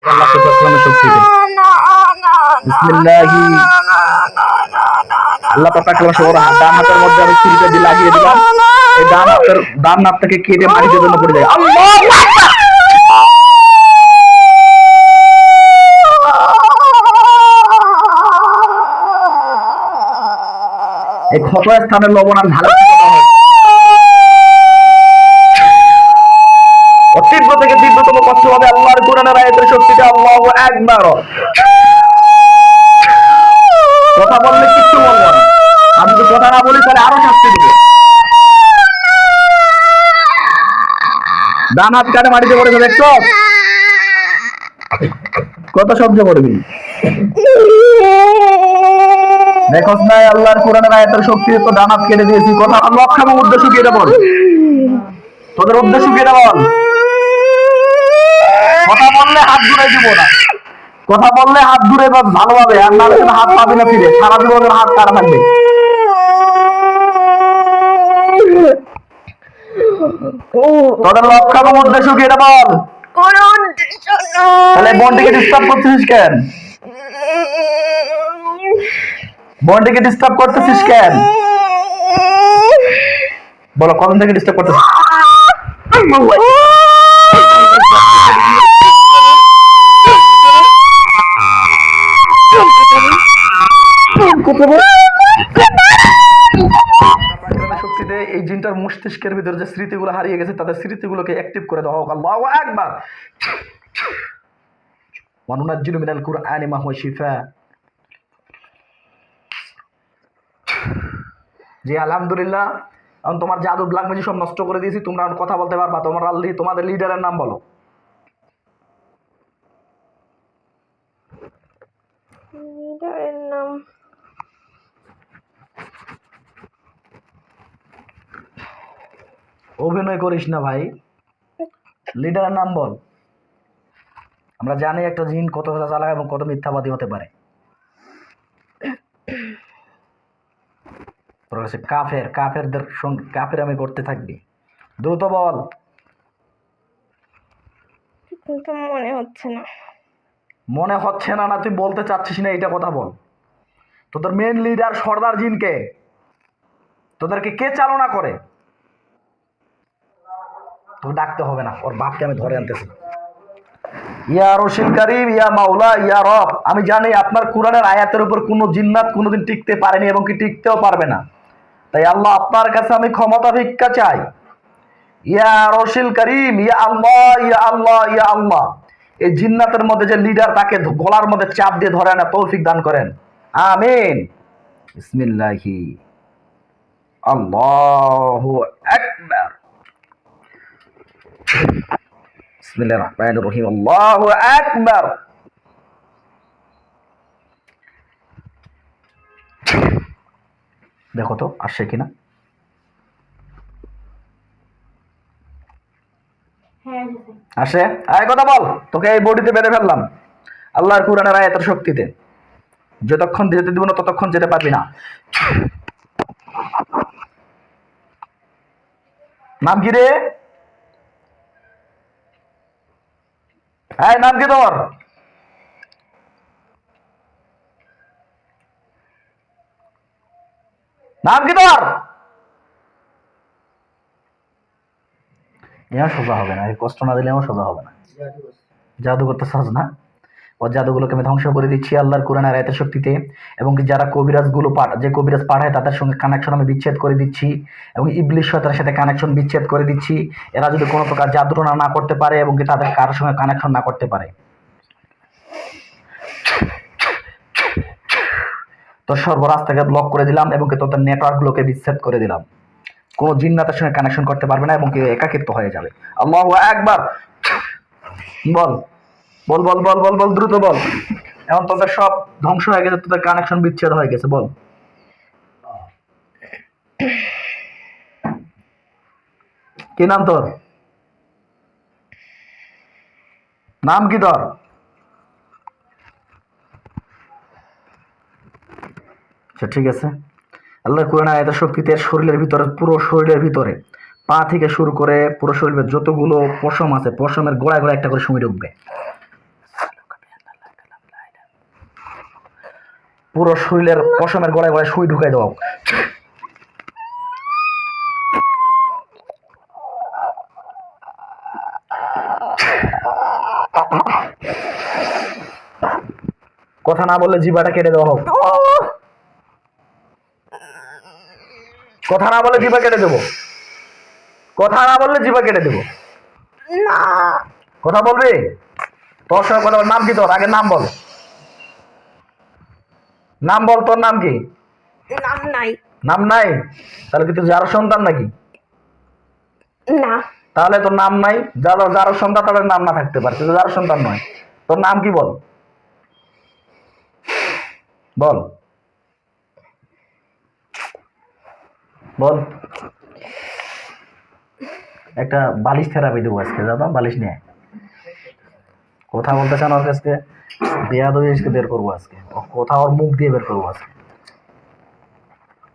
আল্লাহ পাকের শক্তিতে বিসমিল্লাহি আল্লাহ পাকের ডান হাতের মধ্যে আমি ছুরিটা দিয়ে লাগিয়ে দিলাম। এই ডান হাতটাকে কেটে মাটিতে জন্য পড়ে যায়। আল্লাহু আকবার। এই ক্ষত স্থানের লবণ আর ঢালা তীব্র থেকে তীব্রতম কষ্ট হবে আল্লাহর কোরআনের আয়াতের শক্তিতে। আল্লাহু আকবার। কথা বললে কিচ্ছু বলবো না, আমি যদি কথা না বলি তাহলে আরো শাস্তি দিবে। ডান হাত কাটে মাটিতে পড়ে যাবে। দেখছো কত শব্দ করবি, দেখোস না আল্লাহর কোরআনের আয়াতের শক্তি তো ডান হাত কেটে দিয়েছি। কথা লক্ষ্য এবং উদ্দেশ্য কি এটা বল, তোদের উদ্দেশ্য কি এটা বল। কথা বললে হাত দূরে দিব না, কথা বললে হাত দূরে ভালোভাবে, আর না হলে হাত পাবি না ফিরে, সারা জীবনের হাত কাটা থাকবে। তোদের লক্ষ্য এবং উদ্দেশ্য কি এটা বল। তাহলে বোনটিকে ডিস্টার্ব করতেছিস কেন, বোনটিকে ডিস্টার্ব করতেছিস কেন বলো, কখন থেকে ডিস্টার্ব করতেছিস। শক্তিতে এই জিনটার মস্তিষ্কের ভিতরে যে স্মৃতিগুলো হারিয়ে গেছে তাদের স্মৃতিগুলোকে অ্যাক্টিভ করে দেওয়া হোক। আল্লাহু আকবার। ওয়া নুনাজ্জিলু মিনাল কুরআনি মা হুয়া শিফা। জি আলহামদুলিল্লাহ, এখন তোমার জাদু ব্ল্যাক ম্যাজিক সব নষ্ট করে দিয়েছি, তোমরা কথা বলতে পারবা। তোমাদের লিডারের নাম বলো। লিডারের নাম অভিনয় করিস না ভাই, লিডারের নাম বল। আমরা জানি একটা জিন কত চালাক এবং কত মিথ্যাবাদী হতে পারে। তোর কাছে কাফেরদের সঙ্গে কাফের আমি করতে থাকবি, দ্রুত বল। কিন্তু মনে হচ্ছে না। মনে হচ্ছে না, না তুই বলতে চাচ্ছিস না, এটা কথা বল। তোদের মেন লিডার সর্দার জিনকে তোদেরকে কে চালনা করে, তোকে ডাকতে হবে না, ওর বাপকে আমি ধরে আনতেছি। ইয়া রশিদ করিম, ইয়া মাওলা, ইয়া রব, আমি জানি আপনার কোরআনের আয়াতের উপর কোনো জিন্নাত কোনোদিন টিকতে পারেনি এবং কি টিকতেও পারবে না। তাই আল্লাহ আপনার কাছে আমি ক্ষমতা ভিক্ষা চাই। ইয়া রশিদ করিম, ইয়া আল্লাহ, ইয়া আল্লাহ, ইয়া আল্লাহ, এই জিন্নাতের মধ্যে যে লিডার তাকে গলার মধ্যে চাপ দিয়ে ধরে আনা তৌফিক দান করেন, আমিন। বিসমিল্লাহি আল্লাহু আকবার। বিসমিল্লাহির রহমানির রহিম। আল্লাহু আকবার। দেখো তো আসছে কিনা। আসে, আয় কথা বল। তোকে এই বডিতে বেঁধে ফেললাম আল্লাহর কোরআনের আয়াতের শক্তিতে। যতক্ষণ যেতে দিব না ততক্ষণ যেতে পারবি না। নাম কি রে? নাম কি তোর? নাম কি তোর? এও সোজা হবে না, কষ্ট না দিলে এও সোজা হবে না। জাদু করতে সহজ না, ও জাদুগুলোকে আমি ধ্বংস করে দিচ্ছি আল্লাহর কোরআনের আয়াতের শক্তিতে। এবং যারা কবিরাজগুলো যে কবিরাজ পাঠায় তাদের সঙ্গে কানেকশন আমি বিচ্ছেদ করে দিচ্ছি এবং ইবলিশ শয়তানের সাথে কানেকশন বিচ্ছেদ করে দিচ্ছি। এরা যদি কোনো প্রকার জাদুটনা না করতে পারে এবং কি তাদের কারোর সঙ্গে কানেকশন না করতে পারে। তোর সর্বরাস্তাকে ব্লক করে দিলাম এবং কি তোদের নেটওয়ার্কগুলোকে বিচ্ছেদ করে দিলাম। কোনো জিন্নাতের সঙ্গে কানেকশন করতে পারবে না এবং কি একাকিত্ব হয়ে যাবে। আল্লাহু আকবার। বল বল বল বল বল বল, দ্রুত বল। এখন তোদের সব ধ্বংস হয়ে গেছে, তোদের কানেকশন বিচ্ছেদ হয়ে গেছে। বল কি নাম তোর? নাম কি তোর? ঠিক আছে, আল্লাহর কোরআনের আয়াতের শক্তিতে শরীরের ভিতরে, পুরো শরীরের ভিতরে, পা থেকে শুরু করে পুরো শরীরের যতগুলো পশম আছে, পশমের গোড়ায় গোড়ায় একটা করে সুই ঢুকবে। পুরো শরীরের পশমের গলায় গলায় সুই ঢুকাই দাও। কথা না বললে জিভাটা কেটে দেওয়া হোক। কথা না বললে জিভা কেটে দেবো। কথা না বললে জিভা কেটে দেবো। না কথা বলবি? তোর সঙ্গে কথা বল। নাম কি তোর? আগে নাম বল। নাম বল, তোর নাম কি? নাম নাই। নাম নাই? তাহলে কি তুই যার সন্তান নাকি? না তাহলে তোর নাম নাই। যার সন্তান তাদের নাম না থাকতে পারে, তুই যার সন্তান নয়। তোর নাম কি বল? বল বল। একটা বালিশ থেরাপি দেবো আজকে। দাদা বালিশ নিয়ে কথা বলতে চান ওর কাছে, বেয়াদবিকে বের করবো আজকে। ওর কথা ওর মুখ দিয়ে বের করবো আজকে।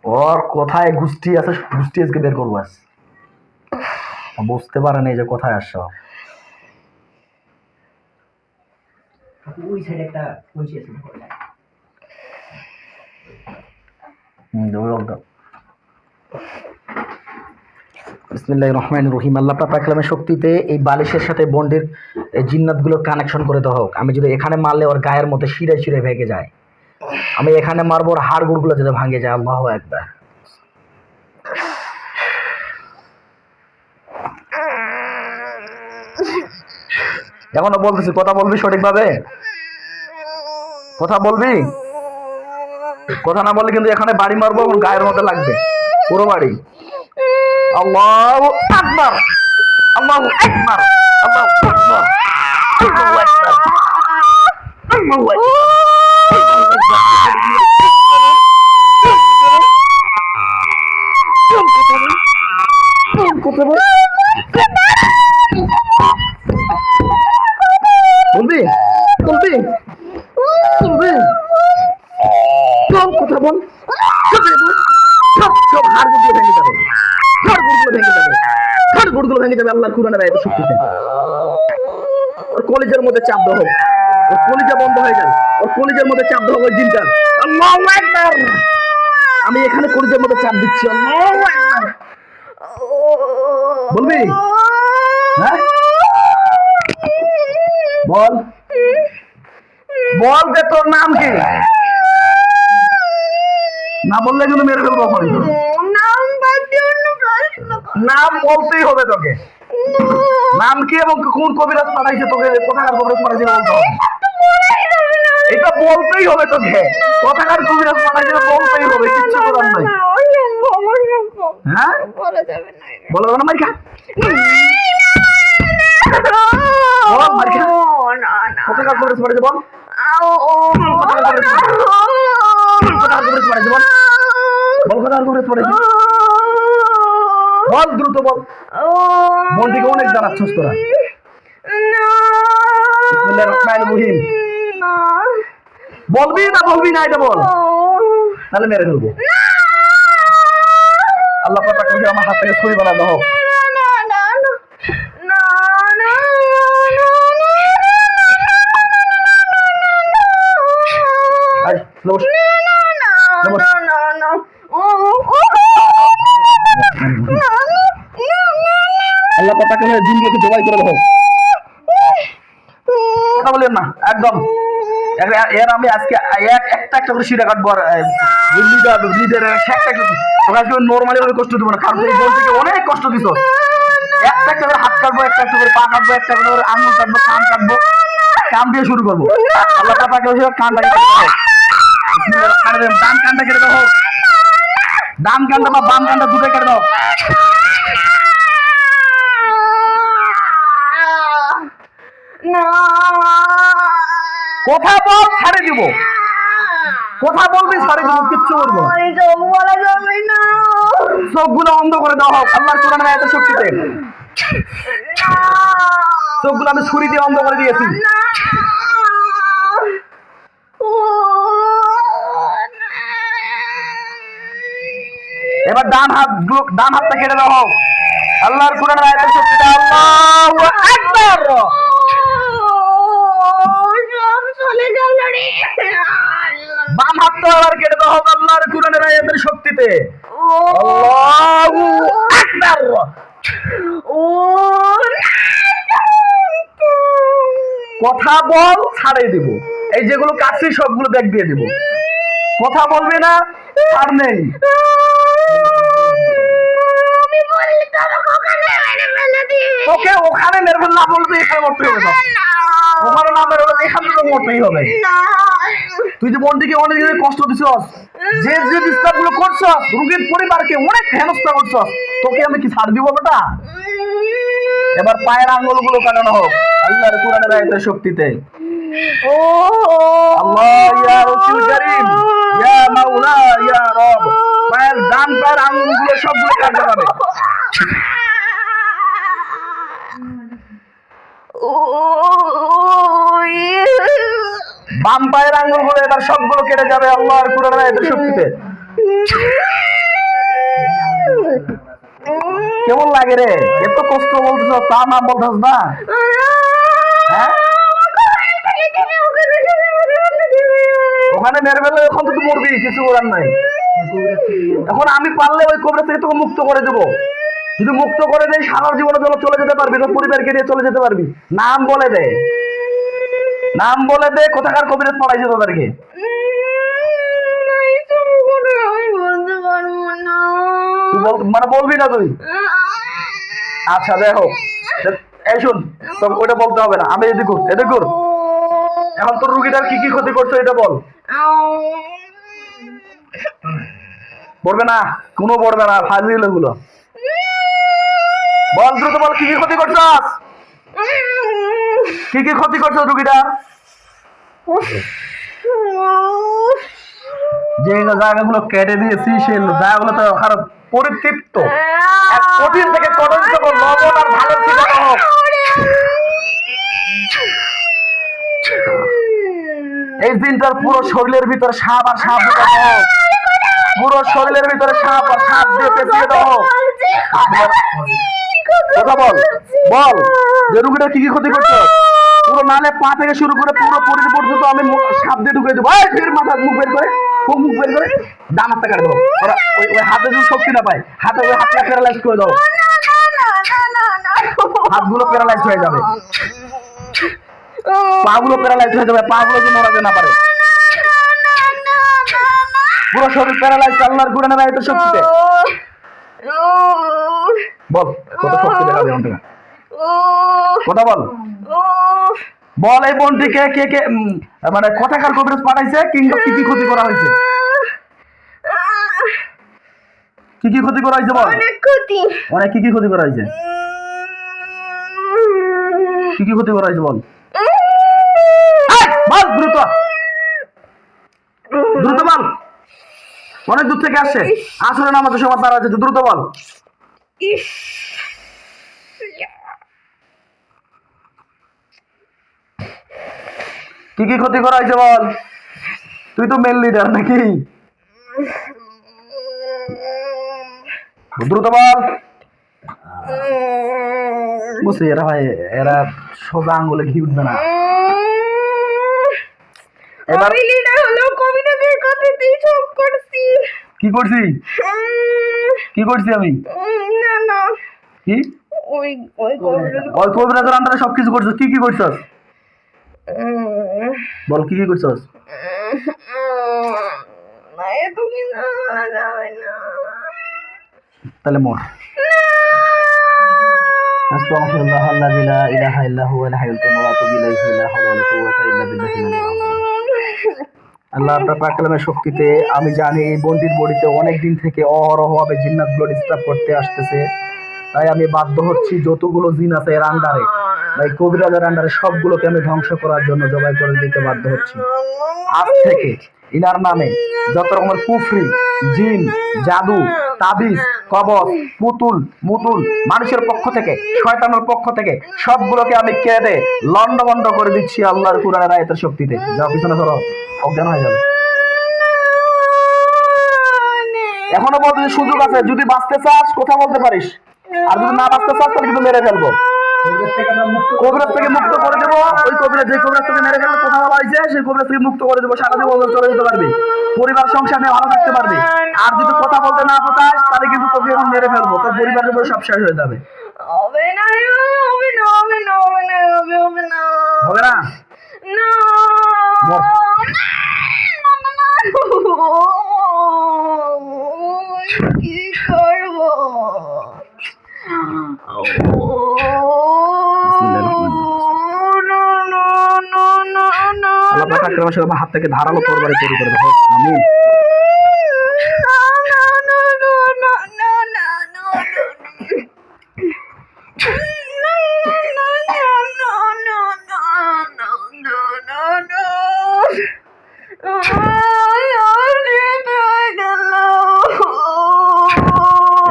ওর কোথায় গুষ্টি আছে, গুষ্টি আজকে বের করবো আজ। বুঝতে পারে না যে কোথায় আসছো। ওই সাইডে একটা কঞ্চি আছে। বিসমিল্লাহির রহমানির রহিম। আল্লাহ পাক কালামের শক্তিতে এই বালিশের সাথে বন্ডের জিন্নাতগুলো কানেকশন করে দেওয়া হোক। আমি যদি এখানে মারলে ওর গায়ের মধ্যে শিরে শিরে ভেঙে যায়। আমি এখানে মারবো ওর হাড় গুড়গুলো যাতে ভাঙে যায়। আল্লাহু আকবার। এখনো বলতেছি, কথা বলবি সঠিকভাবে? কথা বলবি? কথা না বললে কিন্তু এখানে বাড়ি মারবো, এখন গায়ের মধ্যে লাগবে পুরো বাড়ি। আল্লাহু আকবার, আল্লাহু আকবার, আল্লাহু আকবার, আল্লাহু আকবার, আল্লাহু আকবার। বলবি? বলবি? বলবি? কথা বল। সব হাড়গুলো ভেঙে যাবে, হাড়গুলো ভেঙে যাবে, হাড়গুলো ভেঙে যাবে আল্লাহর কুরআনের আয়াতের শক্তিতে। ওর কলিজার মধ্যে চাপ দেওয়া হোক, ওর কলিজা বন্ধ হয়ে যাবে, ওর কলিজার মধ্যে চাপ দেওয়া হোক জিনটা। আল্লাহু আকবার। আমি এখানে কলিজার মধ্যে চাপ দিচ্ছি। আল্লাহু আকবার। বলবি? হ্যাঁ বল, বল যে তোর নাম কি? না বললে কিন্তু মেরে ফেলবো। নাম বলতেই হবে তোকে। নাম কি এবং কোন কবিরাজ পাঠাইছে তোকে? কোথাকার কবিরাজ পাঠাইছে বলতে হবে। এটা বলতেই হবে তোকে। কোথাকার কবিরাজ পাঠাইছে বলতেই হবে, কিচ্ছু করার নাই। হ্যাঁ বলা যাবে না। মার খা। বল মার খা। কোথাকার কবিরাজ পাঠাইছে বল। কোথাকার কবিরাজ পাঠাইছে বল। বল কোথাকার কবিরাজ পাঠাইছে বল, দ্রুত বল। মন্দিকে অনেক জানাচ্ছিস তোরা। বিসমিল্লাহির রহমানির রহিম। বলবি না বলবি না এটা বল, তাহলে মেরে ফেলবো। আল্লাহ পাক আমাকে আমার হাত থেকে ছুরি বানানো হোক। আল্লাহ পাক জিনকে জবাই করে দাও। কথা বলেন না একদম। এর আমি আজকে একটা করে শিরা কাটবো। আর নর্মালি ভাবে কষ্ট দিব না, কারণ এই বল থেকে অনেক কষ্ট দিত। একটা করে হাত কাটবো, একটা করে পা কাটবো, একটা করে আঙুল কাটবো, কান কাটবো। কান দিয়ে শুরু করবো। আল্লাহ পাকে কানটা কেটে দাও। ডান কানটা কেটে দাও। ডান কানটা বা বাম কানটা দুটোই কেটে দাও। কথা বল, ছাড়ে দিব। কথা বলবি, ছাড়ে দিব, কিচ্ছু করবো। চোখগুলো অন্ধ করে দেওয়া হোক আল্লাহর কোরআনের আয়াতের শক্তিতে। চোখগুলো আমি ছুরি দিয়ে অন্ধ করে দিয়েছি। এবার ডান হাতটা কেটে দেওয়া হোক আল্লাহর কোরআনের আয়াতের শক্তিতে। আল্লাহু আকবার। বাম হাতটা এবার কেটে দাও হোক আল্লাহর কুরআনের আয়াতের শক্তিতে। আল্লাহু আকবার। ও কথা বল, ছাড়িয়ে দিব। এই যেগুলো কাছি সবগুলো ব্যাগ দিয়ে দিব। কথা বলবি না, ছাড় নেই। আমি বললি তো আমাকে ওখানে মেরে ফেলে দিবি। তোকে ওখানে মেরে ফেলে না বলতে এখানে মরতে হবে না। ওখানে না মেরে ফেলে এখানে তো মরতেই হবে। না তুই যে বন্দিকে অনেক কষ্ট দিছস, যে যে ডিস্টার্বগুলো করছস, রোগীর পরিবারকে অনেক হেনস্থা করছস, তোকে আমি কি ছাড় দিব বেটা? এবার পায়ের আঙ্গুলগুলো কাটানো হোক আল্লাহর কুরআনের আয়াতের শক্তিতে। ও আল্লাহ ইয়া রাসূল কারীম, ইয়া মাওলা ইয়া রব, পায়ের ডান পায়ের আঙ্গুলগুলো সবগুলো কাটতে হবে। বাম পায়ের আঙ্গুলগুলো এবার সবগুলো কেটে যাবে আল্লাহর কুরআনের আয়াতের শক্তিতে। কেমন লাগে রে? এত কষ্ট বলতেছ, তা নাম বলতেছ না? হ্যাঁ, ওখানে মেরে ফেলে এখন তো তুই মরবি, কিছু করার নাই। এখন আমি পারলে ওই কবর থেকে তোকে মুক্ত করে দেবো। যদি মুক্ত করে দেয় সারা জীবনের জন্য চলে যেতে পারবি, তোর পরিবারকে নিয়ে চলে যেতে পারবি। নাম বলে দে, নাম বলে দে, কোথাকার কবিরাজ পড়াইছে তোদেরকে? তুই মানে বলবি না তুই? আচ্ছা দেখো, এই শুন, তোকে ওইটা বলতে হবে না, আমি এদিক এদিক। এখন তোর রুগীটার কি কি ক্ষতি করছো এটা বল। পড়বে না, কোনো পড়বে না, ফাজিল এগুলো। বল দ্রুত বল, কি কি ক্ষতি করছস? কি কি ক্ষতি করছো রুগীটার? যে জায়গাগুলো কেটে দিয়েছি সেই জায়গাগুলো তো খারাপ পরিতৃপ্ত, এক কঠিন থেকে কঠিন যখন লবণ আর ভালো ছিল হোক। এই দিনটার পুরো শরীরের ভিতরে সাপ আর সাপ ঢুকে হোক, পুরো শরীরের ভিতরে সাপ আর সাপ দিয়ে পেঁচিয়ে দাও হোক। কথা বল, বল যে রুগীটা কি কি ক্ষতি করছো? পুরো নালে পা থেকে শুরু করে পুরো পরিধি পর্যন্ত আমি সাপ দিয়ে ঢুকে দেবো। ফের মাথা মুখ বের করে, খুব মুখ বের করে ডান হাতটা কাটে দেবো। ওরা ওই হাতে যদি শক্তি না পায়, হাতে ওই হাতটা প্যারালাইজ করে দাও, হাতগুলো প্যারালাইজ হয়ে যাবে, পাগুলো প্যারালাইজ হয়ে যাবে, পাগুলো যেন নড়াতে না পারে। পুরো শরীর প্যারালাইজ আল্লাহর কুরআনের আয়াতের শক্তিতে। বল কত শক্তি দেখাবে অন্তরা, কথা বল। বল এই বোনটিকে কে কে মানে কোথাকার কবিরাজ পাঠাইছে, কিংবা কি কি ক্ষতি করা হয়েছে? কি কি ক্ষতি করা হয়েছে বল। অনেক ক্ষতি। অনেক কি কি ক্ষতি করা হয়েছে? কি কি ক্ষতি করা হয়েছে বল। বল দ্রুত, দ্রুত বল। অনেক দূর থেকে আসছে, আসলে নামাজের সময় তারা আছে, দ্রুত বল। কি কি ক্ষতি করা হয়েছে বল। তুই তো মেন লিডার নাকি? দ্রুত বল। বুঝছি, এরা ভাই এরা সোজা আঙ্গুলে ঘি উঠবে না। এবার কবিতাদের কথাতেই সব করছি। কি করছি? কি করছি আমি? না না, কি ওই ওই কবিরাজের আন্ডারে সবকিছু করছিস? কি কি করছিস বল, কি কি করছিস? তাহলে মর। আস্তাগফিরুল্লাহ আল্লাযী লা ইলাহা ইল্লা হুয়াল হাইয়ুল কাইয়্যুম ওয়া আতুবু ইলাইহি লা হাওলা ওয়ালা কুওয়াতা ইল্লা বিল্লাহিল আলিয়্যিল আযীম। আল্লাহ আপনার পাক কালামের শক্তিতে আমি জানি এই বন্দির বডিতে অনেক দিন থেকে অহরহভাবে জিন্নাতগুলো ডিস্টার্ব করতে আসতেছে, তাই আমি বাধ্য হচ্ছি যতগুলো জিন আছে এর আন্ডারে, এই কবিরাজের আন্ডারে সবগুলোকে আমি ধ্বংস করার জন্য জবাই করে দিতে বাধ্য হচ্ছি। আজ থেকে ইনার নামে যত রকমের কুফরি, জিন, জাদু, তাবিজ, কবজ, পুতুল, মুতুল মানুষের পক্ষ থেকে, শয়তানের পক্ষ থেকে সবগুলোকে আমি কেটে লন্ডভন্ড করে দিচ্ছি আল্লাহর কুরআনের আয়াতের শক্তিতে। যাও পিছনে ধরো, অজ্ঞান হয়ে যাবে। এখনো বলতে সুযোগ আছে, যদি বাঁচতে চাস কথা বলতে পারিস, আর যদি না বাঁচতে চাস তাহলে কিন্তু মেরে ফেলবো। কবিরাজ থেকে মুক্ত করে দেবো। ওই কবিরাজ যে কবিরাজ থেকে মেরে ফেললে কথা বলা হয়েছে সেই কবিরাজ থেকে মুক্ত করে দেবো। সারা জীবন চলে যেতে পারবে, পরিবার সংসার নিয়ে ভালো থাকতে পারবে। আর যদি কথা বলতে না পারিস তাহলে কিন্তু তোকে এখন মেরে ফেলবো, তোর পরিবারের উপর সব শেষ হয়ে যাবে। হবে না, হবে না, হবে না, হবে না, হবে না, হবে না? না, মর। কি করবো? আল্লাহ পাক আকরাম সাহেব আমার হাত থেকে ধারালো তরবারি তৈরি করে দেবো। আমি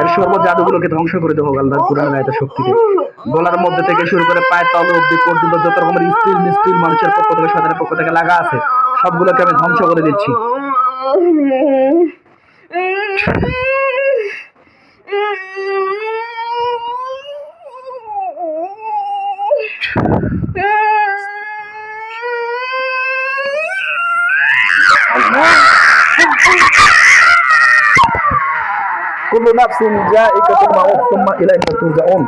এর সর্ব জাদুগুলোকে ধ্বংস করে দেবো আল্লাহর কুরআনের আয়াতের শক্তিতে। গলার মধ্যে থেকে শুরু করে পায়ের তালু অবধি পর্যন্ত যত রকমের স্ত্রীর মিস্ত্রির মানুষের পক্ষ থেকে শয়তানের পক্ষ থেকে লাগা আছে সবগুলোকে আমি ধ্বংস করে দিচ্ছি। কুল্লু নাফসিন যায়িকাতুল মাউত সুম্মা ইলাইনা তুরজাউন।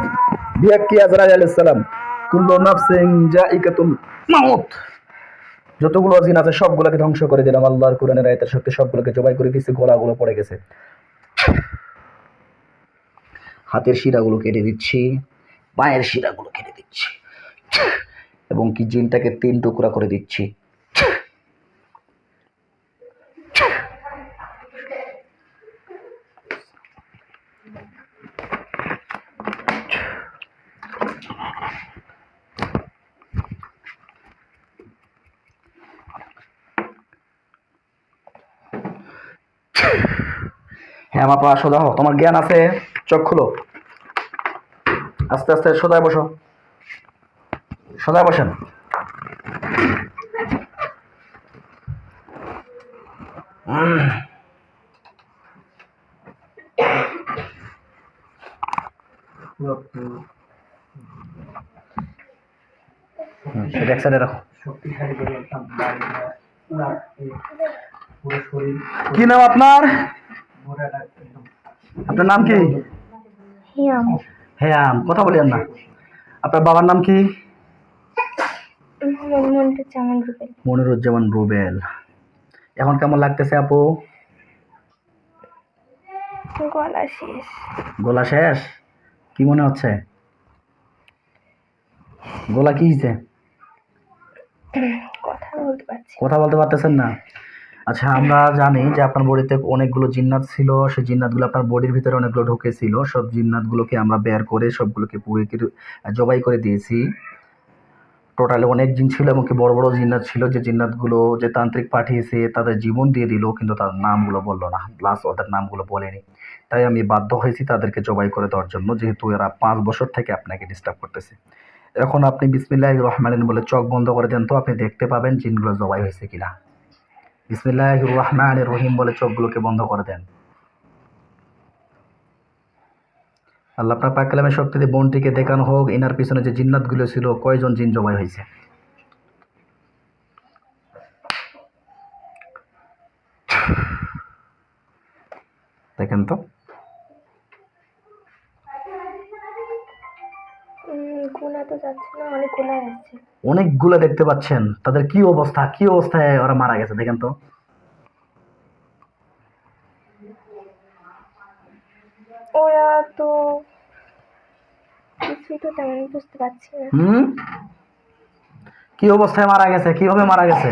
বিহাক্কি আজরাইল আলাইহিস সালাম। কুল্লু নাফসিন যায়িকাতুল মাউত। যতগুলো জিন আছে সবগুলোকে ধ্বংস করে দিলাম আল্লাহর কুরআনের আয়াতের শক্তি। সবগুলোকে জবাই করে দিয়েছি, গলাগুলো পড়ে গেছে। হাতের শিরাগুলো কেটে দিচ্ছি, পায়ের শিরাগুলো কেটে দিচ্ছি, এবং কি জিনটাকে 3 টুকরা করে দিচ্ছি। হ্যাঁ আমার পা সোজা হও, তোমার জ্ঞান আছে, চোখ খুলো, আস্তে আস্তে সোজায় বসো, সোজায় বসেন। সেটা এক সাইডে রাখো। শক্তিশালী করে একদম পুরো শরীর কি নাম আপনার? গোড়াটা একদম। আপনার নাম কি? হ্যাঁ কথা বলেন না। আপনার বাবার নাম কি? মনিরুজ্জামান রুবেল। এখন কেমন লাগতেছে আপু? গলা শেষ। গলা শেষ? কি মনে হচ্ছে? গলা কি হয়েছে? কথা বলতে পারতেছেন না? আচ্ছা, আমরা জানি যে আপনার বডিতে অনেকগুলো জিন্নাত ছিল। সেই জিন্নাতগুলো আপনার বডির ভিতরে অনেকগুলো ঢুকেছিল। সব জিন্নাতগুলোকে আমরা বের করে সবগুলোকে পুড়ে জবাই করে দিয়েছি। টোটালি অনেক জিন ছিল এবং কি বড় বড় জিন্নাত ছিল, যে জিন্নাতগুলো যে তান্ত্রিক পাঠিয়েছে তাদের জীবন দিয়ে দিল, কিন্তু তার নামগুলো বললো না, প্লাস ওদের নামগুলো বলেনি। তাই আমি বাধ্য হয়েছি তাদেরকে জবাই করে দেওয়ার জন্য, যেহেতু এরা 5 বছর থেকে আপনাকে ডিস্টার্ব করতেছে। এখন আপনি বিসমিল্লাহির রহমানির বলে চোখ বন্ধ করে দেন, তো আপনি দেখতে পাবেন জিনগুলো জবাই হয়েছে কিনা। বিসমিল্লাহির রহমানির রহিম বলে চোখগুলোকে বন্ধ করে দেন। আল্লাহ আপনার পাক কালামের শক্তিতে বোনটিকে দেখানো হোক এনার পিছনে যে জিন্নাতগুলো ছিল কয়জন জিন জবাই হয়েছে। দেখেন তো, অনেকগুলো দেখতে পাচ্ছেন। তাদের কি অবস্থা, কি অবস্থায় ওরা মারা গেছে দেখেন তো। ওরা তো কিছুই তো তেমন বুঝতে পারছি না। কি অবস্থায় মারা গেছে, কিভাবে মারা গেছে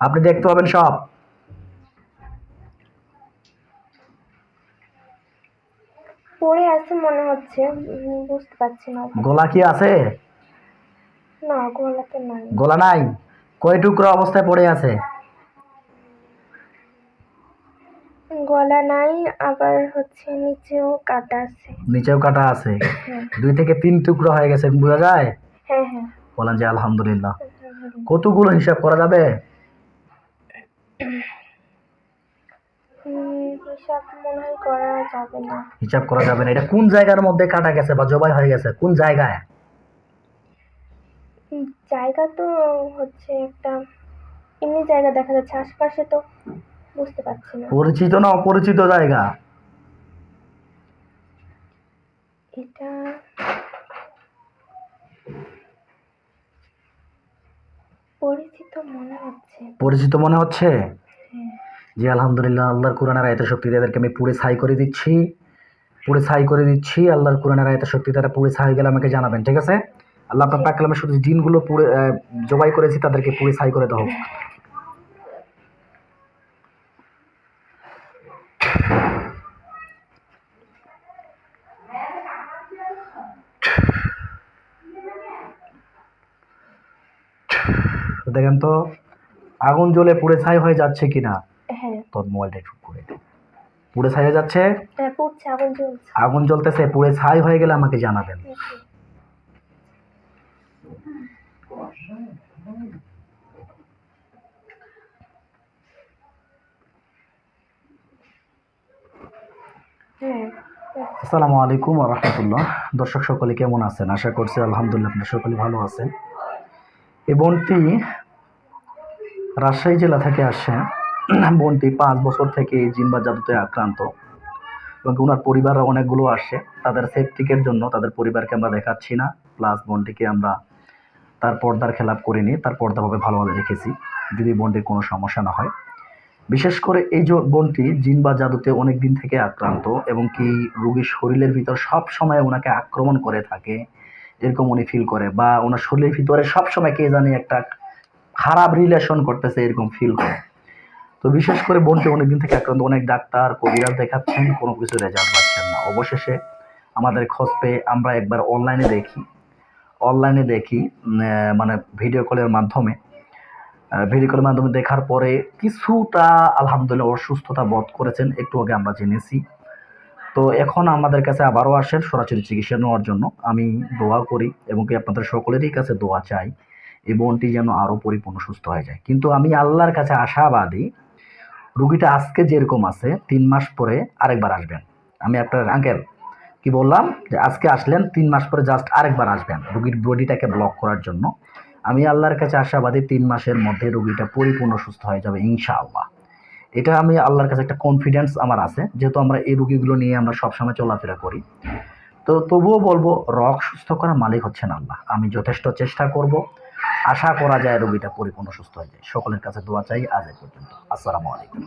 আপনি দেখতে পাবেন সব। পড়ে আছে মনে হচ্ছে, বুঝতে পারছি না। গলা কি আছে? না, গলাতে নাই। গলা নাই? কয় টুকরা অবস্থায় পড়ে আছে? গলা নাই, আবার হচ্ছে নিচেও কাটা আছে। নিচেও কাটা আছে? 2 থেকে 3 টুকরা হয়ে গেছে, বোঝা যায়? হ্যাঁ হ্যাঁ। বলেন যে আলহামদুলিল্লাহ। কতগুলো হিসাব করা যাবে? হিসাব মনে হয় করা যাবে না। হিসাব করা যাবে না। এটা কোন জায়গার মধ্যে কাটা গেছে বা জবাই হয়ে গেছে, কোন জায়গায়? জায়গা তো হচ্ছে একটা এমনি জায়গা দেখা যাচ্ছে, আশপাশে তো বুঝতে পারছি না। পরিচিত না অপরিচিত জায়গা? এটা পরিচিত মনে হচ্ছে। পরিচিত মনে হচ্ছে? হ্যাঁ। জি আলহামদুলিল্লাহ, আল্লাহর কোরআনের আয়াতের শক্তিতে এদেরকে আমি পুড়ে ছাই করে দিচ্ছি, পুড়ে ছাই করে দিচ্ছি। আল্লাহর কোরআনের আয়াতের শক্তিতে তারা পুড়ে ছাই হয়ে গেলে আমাকে জানাবেন, ঠিক আছে? আল্লাহ আপনার পাক কালামে শুধু জিনগুলো পুড়ে জবাই করেছি তাদেরকে পুড়ে ছাই করে দেওয়া হোক। তো দেখেন তো আগুন জ্বলে পুড়ে ছাই হয়ে যাচ্ছে কিনা। হ্যাঁ। তোর মোবাইলটা একটু করে দে। পুড়ে ছাই হয়ে যাচ্ছে, হ্যাঁ, পড়ছে, আগুন জ্বলছে। আগুন জ্বলতেছে, পুড়ে ছাই হয়ে গেলে আমাকে জানাবেন। হ্যাঁ। আসসালামু আলাইকুম ওয়া রাহমাতুল্লাহ। দর্শক সকলে কেমন আছেন? আশা করছি আলহামদুলিল্লাহ আপনারা সকলে ভালো আছেন। এই বোনটি রাজশাহী জেলা থেকে আসে। বোনটি 5 বছর থেকে জিন বা জাদুতে আক্রান্ত এবং ওনার পরিবার অনেকগুলো আসছে। তাদের সেফটিকের জন্য তাদের পরিবারকে আমরা দেখাচ্ছি না, প্লাস বোনটিকে আমরা তার পর্দার খেলাপ করিনি, তার পর্দাভাবে ভালোভাবে রেখেছি যদি বোনটির কোনো সমস্যা না হয়। বিশেষ করে এই যে বোনটি জিন বা জাদুতে অনেক দিন থেকে আক্রান্ত এবং কি রোগীর শরীরের ভিতর সব সময় ওনাকে আক্রমণ করে থাকে এরকম উনি ফিল করে, বা ওনার শরীরের ভিতরে সব সময় কে জানি একটা খারাপ রিলেশন করতেছে এরকম ফিল করে। তো বিশেষ করে বোনটি অনেকদিন থেকে আক্রান্ত, অনেক ডাক্তার কবিরাজ দেখাচ্ছেন, কোনো কিছু রেজাল্ট পাচ্ছেন না। অবশেষে আমাদের খোঁজ পেয়ে আমরা একবার অনলাইনে দেখি মানে ভিডিও কলের মাধ্যমে দেখার পরে কিছুটা আলহামদুলিল্লাহ অসুস্থতা বোধ করেছেন, একটু আগে আমরা জেনেছি। তো এখন আমাদের কাছে আবারও আসেন সরাসরি চিকিৎসা নেওয়ার জন্য। আমি দোয়া করি এবং কি আপনাদের সকলেরই কাছে দোয়া চাই এই বোনটি যেন আরও পরিপূর্ণ সুস্থ হয়ে যায়। কিন্তু আমি আল্লাহর কাছে আশাবাদী, রুগীটা আজকে যেরকম আছে 3 মাস পরে আরেকবার আসবেন। আমি আপনার আঙ্কেল কি বললাম যে আজকে আসলেন, 3 মাস পরে জাস্ট আরেকবার আসবেন রুগীর বডিটাকে ব্লক করার জন্য। আমি আল্লাহর কাছে আশাবাদী 3 মাসের মধ্যে রুগীটা পরিপূর্ণ সুস্থ হয়ে যাবে ইনশাআল্লাহ। এটা আমি আল্লাহর কাছে একটা কনফিডেন্স আমার আছে, যেহেতু আমরা এই রুগীগুলো নিয়ে আমরা সবসময় চলাফেরা করি। তো তবুও বলবো রোগ সুস্থ করার মালিক হচ্ছেন আল্লাহ। আমি যথেষ্ট চেষ্টা করব, আশা করা যায় রুগীটা পরিপূর্ণ সুস্থ হয়ে যায়। সকলের কাছে দোয়া চাই। আজ এই পর্যন্ত। আসসালামু আলাইকুম।